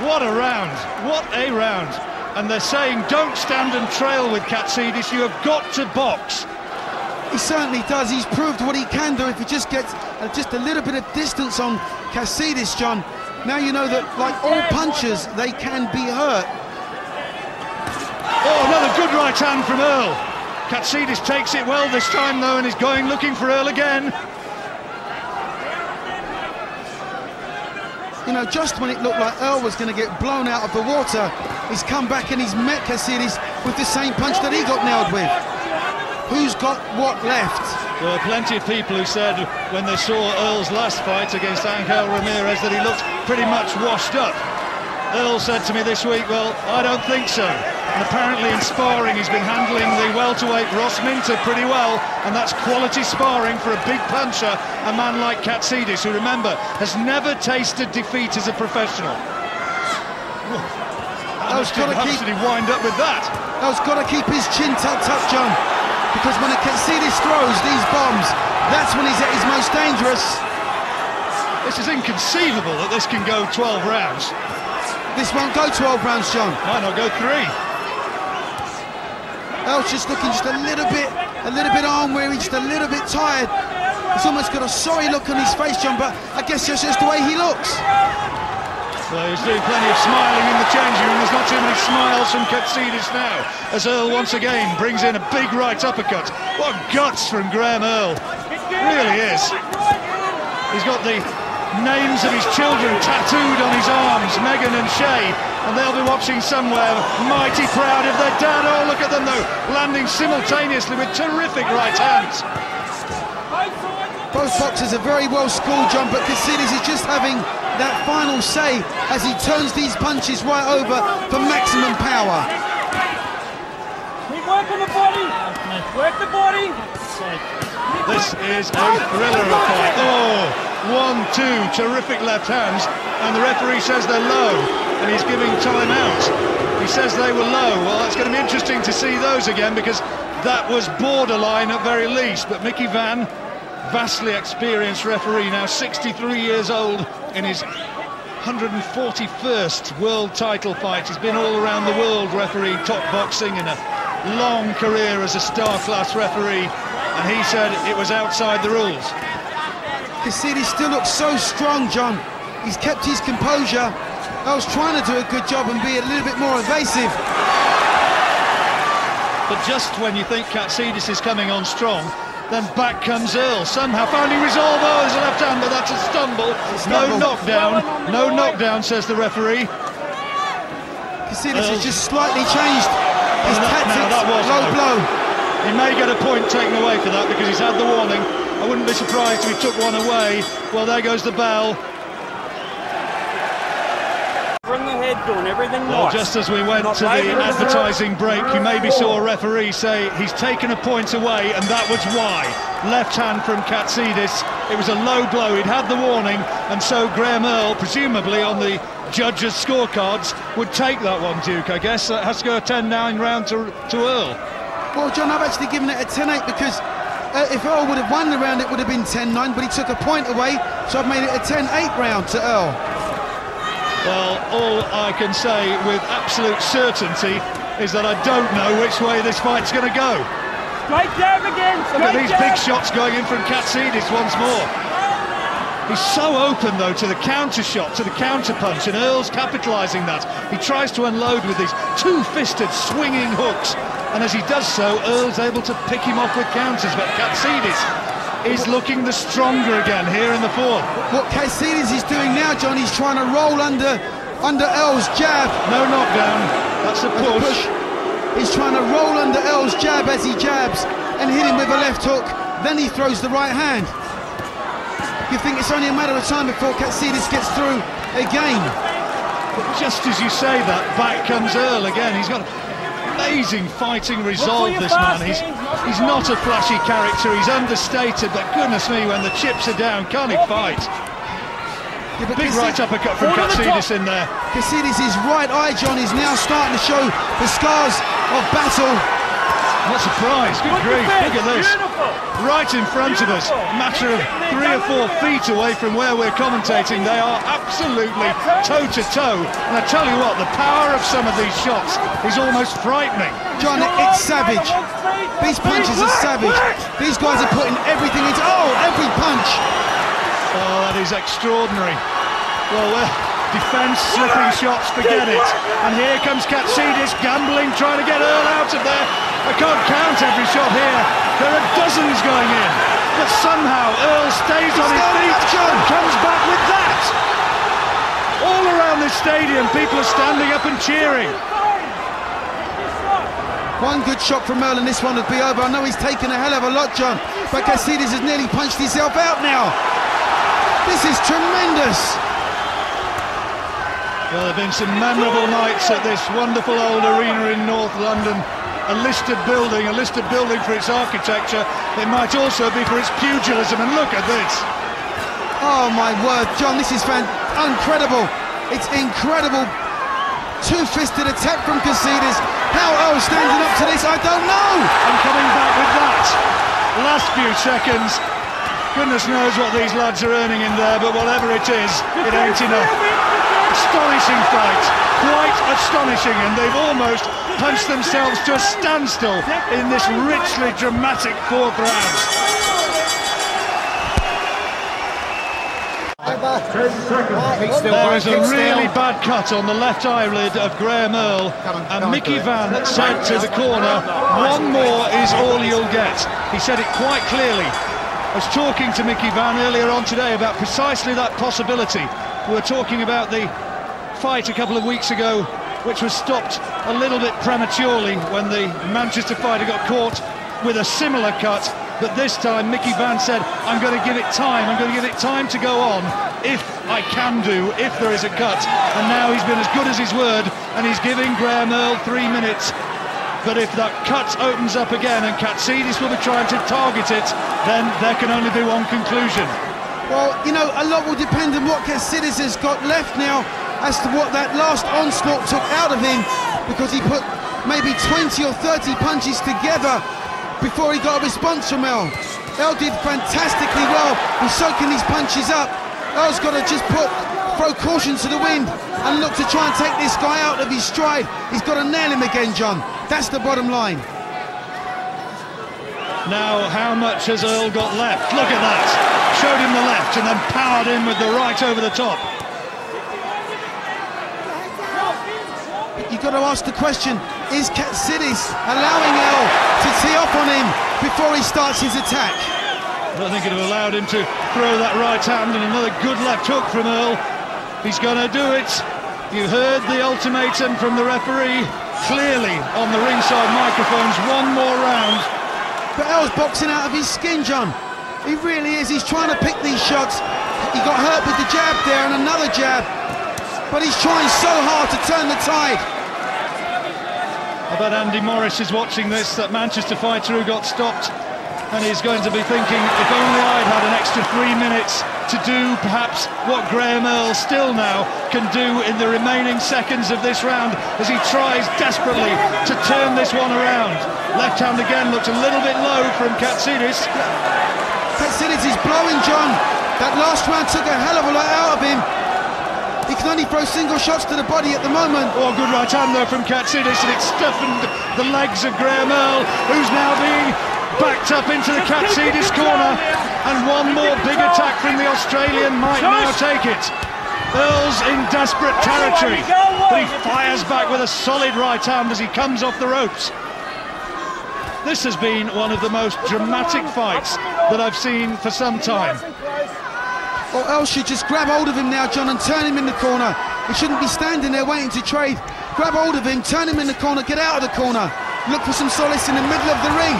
What a round, what a round. And they're saying don't stand and trail with Katsidis, you have got to box. He certainly does. He's proved what he can do if he just gets just a little bit of distance on Katsidis, John. Now you know that, like all punchers, they can be hurt. Oh, another good right hand from Earl. Katsidis takes it well this time though and is going looking for Earl again. You know, just when it looked like Earl was going to get blown out of the water, he's come back and he's met Katsidis with the same punch that he got nailed with. Who's got what left? There were plenty of people who said when they saw Earl's last fight against Angel Ramirez that he looked pretty much washed up. Earl said to me this week, well, I don't think so. And apparently in sparring he's been handling the welterweight Ross Minter pretty well, and that's quality sparring for a big puncher, a man like Katsidis, who, remember, has never tasted defeat as a professional. How did he wind up with that? Earl's got to keep his chin tucked up, John, because when a Katsidis throws these bombs, that's when he's at his most dangerous. This is inconceivable that this can go 12 rounds. This won't go 12 rounds, John. Might not go 3. Earl's just looking just a little bit arm weary, just a little bit tired. He's almost got a sorry look on his face, John, but I guess that's just the way he looks. Well, he's doing plenty of smiling in the changing room. There's not too many smiles from Katsidis now, as Earl once again brings in a big right uppercut. What guts from Graham Earl. Really is. He's got the names of his children tattooed on his arms, Megan and Shay, and they'll be watching somewhere, mighty proud of their dad. Oh, look at them though, landing simultaneously with terrific right hands. Both boxers are very well schooled, John, but Katsidis is just having that final say as he turns these punches right over for maximum power. Keep working the body, work the body. This is a thriller of a fight. Oh! 1-2, terrific left hands, and the referee says they're low, and he's giving time out. He says they were low. Well, that's going to be interesting to see those again, because that was borderline at very least. But Mickey Vann, vastly experienced referee, now 63 years old, in his 141st world title fight. He's been all around the world refereeing top boxing in a long career as a star-class referee, and he said it was outside the rules. Katsidis still looks so strong, John. He's kept his composure. Earl's trying to do a good job and be a little bit more evasive. But just when you think Katsidis is coming on strong, then back comes Earl, somehow finding resolve. Oh, there's a left hand, but that's a stumble. No knockdown, no knockdown, says the referee. Katsidis has just slightly changed his tactics. Low blow. He may get a point taken away for that because he's had the warning. I wouldn't be surprised if he took one away. Well, there goes the bell. Bring the head, doing everything Well, nice. just as we went to the advertising break, you maybe saw a referee say he's taken a point away, and that was why. Left hand from Katsidis. It was a low blow. He'd had the warning, and so Graham Earl, presumably on the judges' scorecards, would take that one, Duke, I guess. That has to go a 10-9 round to Earl. Well, John, I've actually given it a 10-8 because if Earl would have won the round, it would have been 10-9, but he took a point away, so I've made it a 10-8 round to Earl. Well, all I can say with absolute certainty is that I don't know which way this fight's going to go. Straight jab again, Look at these big shots going in from Katsidis once more. He's so open, though, to the counter shot, to the counter punch, and Earl's capitalising that. He tries to unload with these two-fisted swinging hooks, and as he does so, Earl's able to pick him off with counters, but Katsidis is looking the stronger again here in the fourth. What Katsidis is doing now, John, he's trying to roll under Earl's jab. No knockdown, that's a push. He's trying to roll under Earl's jab as he jabs and hit him with a left hook, then he throws the right hand. You think it's only a matter of time before Katsidis gets through again. But just as you say that, back comes Earl again. He's got amazing fighting resolve, this man. He's not a flashy character, he's understated, but goodness me, when the chips are down, can't he fight? Yeah, big right uppercut from Katsidis in there. Katsidis' right eye, John, is now starting to show the scars of battle. What surprise, good grief, look at this. Right in front of us, matter of 3 or 4 feet away from where we're commentating. They are absolutely toe-to-toe. And I tell you what, the power of some of these shots is almost frightening. John, it's savage. These punches are savage. Ththese guys are putting everything into... Oh, every punch. Oh, that is extraordinary. Well, defence, slipping shots, forget it. And here comes Katsidis, gambling, trying to get Earl out of there. I can't count every shot here. There are dozens going in. But somehow Earl stays on his feet and comes back with that. All around this stadium, people are standing up and cheering. One good shot from Earl and this one would be over. I know he's taken a hell of a lot, John, but Katsidis has nearly punched himself out now. This is tremendous. Well, there have been some memorable nights at this wonderful old arena in North London. A listed building for its architecture. It might also be for its pugilism, and look at this. Oh my word, John, this is incredible. It's incredible. Two-fisted attack from Katsidis. How Earl standing up to this, I don't know. And coming back with that. Last few seconds. Goodness knows what these lads are earning in there, but whatever it is, it ain't enough. Astonishing fight, quite astonishing, and they've almost punched themselves to a standstill in this richly dramatic 4th round. There is a really bad cut on the left eyelid of Graham Earl, and Mickey Vann said to the corner, "One more is all you'll get." He said it quite clearly. I was talking to Mickey Vann earlier on today about precisely that possibility. We were talking about the fight a couple of weeks ago, which was stopped a little bit prematurely when the Manchester fighter got caught with a similar cut. But this time, Mickey Vann said, "I'm going to give it time. I'm going to give it time to go on, if I can do, if there is a cut." And now he's been as good as his word, and he's giving Graham Earl 3 minutes. But if that cut opens up again and Katsidis will be trying to target it, then there can only be one conclusion. Well, you know, a lot will depend on what Katsidis has got left now as to what that last onslaught took out of him, because he put maybe 20 or 30 punches together before he got a response from Earl. Earl did fantastically well in soaking these punches up. Earl's got to just throw caution to the wind and look to try and take this guy out of his stride. He's got to nail him again, John. That's the bottom line. Now, how much has Earl got left? Look at that. Showed him the left and then powered in with the right over the top. You've got to ask the question, is Katsidis allowing Earl to tee off on him before he starts his attack? I don't think it would have allowed him to throw that right hand, and another good left hook from Earl. He's going to do it. You heard the ultimatum from the referee clearly on the ringside microphones. One more round. But Earl's boxing out of his skin, John. He really is. He's trying to pick these shots. He got hurt with the jab there and another jab. But he's trying so hard to turn the tide. I bet Andy Morris is watching this, that Manchester fighter who got stopped, and he's going to be thinking, if only I'd had an extra 3 minutes to do perhaps what Graham Earl still now can do in the remaining seconds of this round, as he tries desperately to turn this one around. Left hand again looked a little bit low from Katsidis. Katsidis is blowing, John. That last round took a hell of a lot out of him. He can only throw single shots to the body at the moment. Oh, good right hand there from Katsidis, and it stiffened the legs of Graham Earl, who's now being backed up into the Katsidis corner, and one more big attack from the Australian might now take it. Earl's in desperate territory, but he fires back with a solid right hand as he comes off the ropes. This has been one of the most dramatic fights that I've seen for some time. Or Earl should just grab hold of him now, John, and turn him in the corner. He shouldn't be standing there waiting to trade. Grab hold of him, turn him in the corner, get out of the corner. Look for some solace in the middle of the ring.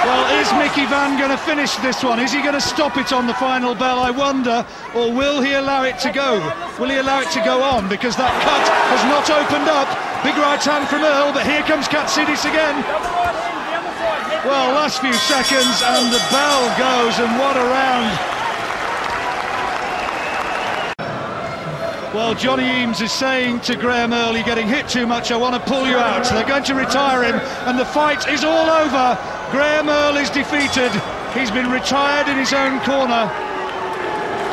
Well, is Mickey Vann going to finish this one? Is he going to stop it on the final bell, I wonder? Or will he allow it to go? Will he allow it to go on? Because that cut has not opened up. Big right hand from Earl, but here comes Katsidis again. Well, last few seconds and the bell goes, and what a round. Well, Johnny Eames is saying to Graham Earl, you're getting hit too much, I want to pull you out. They're going to retire him, and the fight is all over. Graham Earl is defeated. He's been retired in his own corner.